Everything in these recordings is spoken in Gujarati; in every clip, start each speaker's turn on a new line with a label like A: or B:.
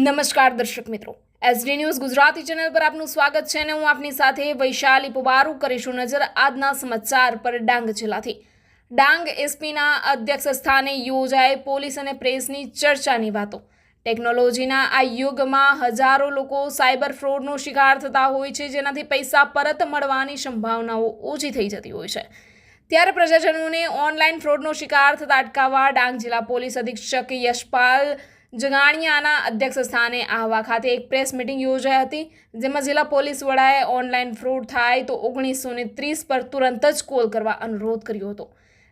A: નમસ્કાર દર્શક મિત્રો, એસડી ન્યૂઝ ગુજરાતી ચેનલ પર આપનું સ્વાગત છે અને હું આપની સાથે વૈશાલી પુબારુ કરીશું નજર આજના સમાચાર પર ડાંગ જિલ્લાથી। ડાંગ એસપીના અધ્યક્ષ સ્થાને યોજાય પોલીસ અને પ્રેસની ચર્ચાની વાતો। ટેકનોલોજીના આ યુગમાં હજારો લોકો સાયબર ફ્રોડનો શિકાર થતા હોય છે, જેનાથી પૈસા પરત મળવાની સંભાવનાઓ ઓછી થઈ જતી હોય છે। ત્યારે પ્રજાજનોને ઓનલાઈન ફ્રોડનો શિકાર થતા અટકાવવા ડાંગ જિલ્લા પોલીસ અધિક્ષક યશપાલ જગાણિયાના અધ્યક્ષ સ્થાને આહવા ખાતે એક પ્રેસ મીટિંગ યોજાઈ હતી, જેમાં જિલ્લા પોલીસ વડાએ ઓનલાઈન ફ્રોડ થાય તો 1930 પર તુરંત જ કોલ કરવા અનુરોધ કર્યો હતો।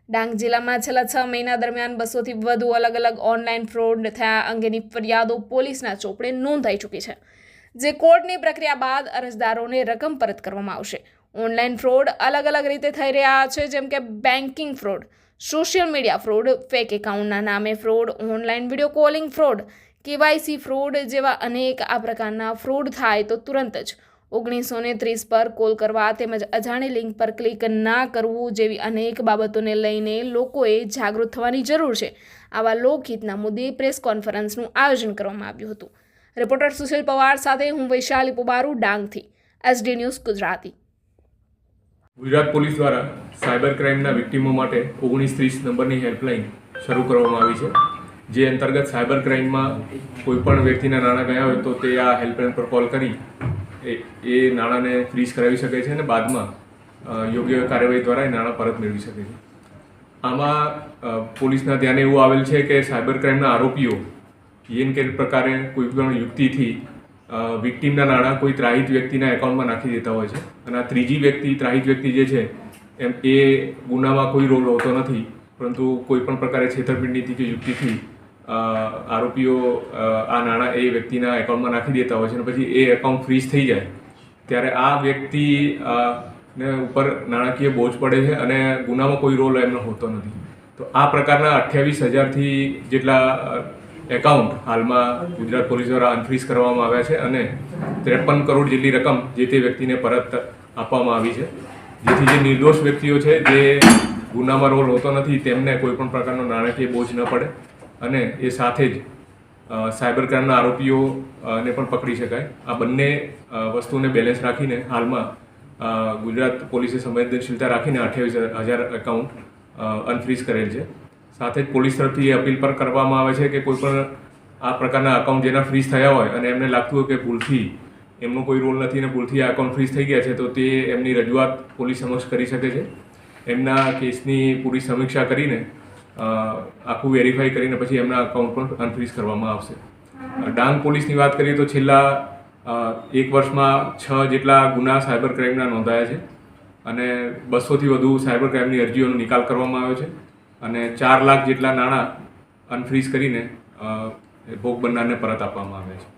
A: ડાંગ જિલ્લામાં છેલ્લા 6 મહિના દરમિયાન 200થી વધુ અલગ અલગ ઓનલાઈન ફ્રોડ થયા અંગેની ફરિયાદો પોલીસના ચોપડે નોંધાઈ ચૂકી છે, જે કોર્ટની પ્રક્રિયા બાદ અરજદારોને રકમ પરત કરવામાં આવશે। ઓનલાઈન ફ્રોડ અલગ અલગ રીતે થઈ રહ્યા છે, જેમ કે banking fraud, social media fraud, fake એકાઉન્ટના નામે fraud, online video calling fraud, KYC fraud જેવા અનેક આ પ્રકારના ફ્રોડ થાય તો તુરંત જ 1930 પર કોલ કરવા તેમજ અજાણી લિંક પર ક્લિક ના કરવું જેવી અનેક બાબતોને લઈને લોકોએ જાગૃત થવાની જરૂર છે। આવા લોકહિતના મુદ્દે પ્રેસ કોન્ફરન્સનું આયોજન કરવામાં આવ્યું હતું। રિપોર્ટર સુશીલ પવાર સાથે હું વૈશાલી પુબારુ, ડાંગથી, SD news Gujarati.
B: Gujarat police દ્વારા સાયબર ક્રાઇમના વિક્ટીમો માટે 1930 નંબરની હેલ્પલાઇન શરૂ કરવામાં આવી છે, જે અંતર્ગત સાયબર ક્રાઇમમાં કોઈપણ વ્યક્તિના નાણાં ગયા હોય તો તે આ હેલ્પલાઇન પર કોલ કરી એ નાણાંને ફ્રીઝ કરાવી શકે છે અને બાદમાં યોગ્ય કાર્યવાહી દ્વારા એ નાણાં પરત મેળવી શકે છે। આમાં પોલીસના ધ્યાને એવું આવેલ છે કે સાયબર ક્રાઇમના આરોપીઓ કે પ્રકારે કોઈપણ યુક્તિથી વિક્ટીમના નાણાં કોઈ ત્રાહિત વ્યક્તિના એકાઉન્ટમાં નાખી દેતા હોય છે અને આ ત્રીજી વ્યક્તિ, ત્રાહિત વ્યક્તિ જે છે એ ગુનામાં કોઈ રોલ હોતો નથી, પરંતુ કોઈપણ પ્રકારે છેતરપિંડીથી કે યુક્તિથી આરોપીઓ આ નાણાં એ વ્યક્તિના એકાઉન્ટમાં નાખી દેતા હોય છે અને પછી એ એકાઉન્ટ ફ્રીઝ થઈ જાય ત્યારે આ વ્યક્તિ ને ઉપર નાણાકીય બોજ પડે છે અને ગુનામાં કોઈ રોલ એમનો હોતો નથી। તો આ પ્રકારના 28,000થી જેટલા એકાઉન્ટ હાલમાં ગુજરાત પોલીસ દ્વારા અનફ્રીઝ કરવામાં આવ્યા છે અને 53 કરોડ જેટલી રકમ જે તે વ્યક્તિને પરત આપવામાં આવી છે, જેથી જે નિર્દોષ વ્યક્તિઓ છે જે ગુનામાં રોલ હોતો નથી તેમને કોઈપણ પ્રકારનો નાણાકીય બોજ ન પડે અને એ સાથે જ સાયબર ક્રાઇમના આરોપીઓને પણ પકડી શકાય। આ બંને વસ્તુને બેલેન્સ રાખીને હાલમાં ગુજરાત પોલીસે સંવેદનશીલતા રાખીને 28,000 એકાઉન્ટ અનફ્રીઝ કરેલ છે। સાથે જ પોલીસ તરફથી એ અપીલ પર કરવામાં આવે છે કે કોઈપણ આ પ્રકારના અકાઉન્ટ જેના ફ્રીઝ થયા હોય અને એમને લાગતું હોય કે ભૂલથી એમનો કોઈ રોલ નથી અને ભૂલથી આ અકાઉન્ટ ફ્રીઝ થઈ ગયા છે તો તે એમની રજૂઆત પોલીસ સમક્ષ કરી શકે છે। એમના કેસની પૂરી સમીક્ષા કરીને આખું વેરીફાઈ કરીને પછી એમના અકાઉન્ટ પણ અનફ્રીઝ કરવામાં આવશે। ડાંગ પોલીસની વાત કરીએ તો છેલ્લા 1 વર્ષમાં 6 જેટલા ગુના સાયબર ક્રાઇમના નોંધાયા છે અને 200થી વધુ સાયબર ક્રાઇમની અરજીઓનો નિકાલ કરવામાં આવ્યો છે અને 4 લાખ જેટલા નાણાં અનફ્રીઝ કરીને ભોગ બનનારને પરત આપવામાં આવે છે।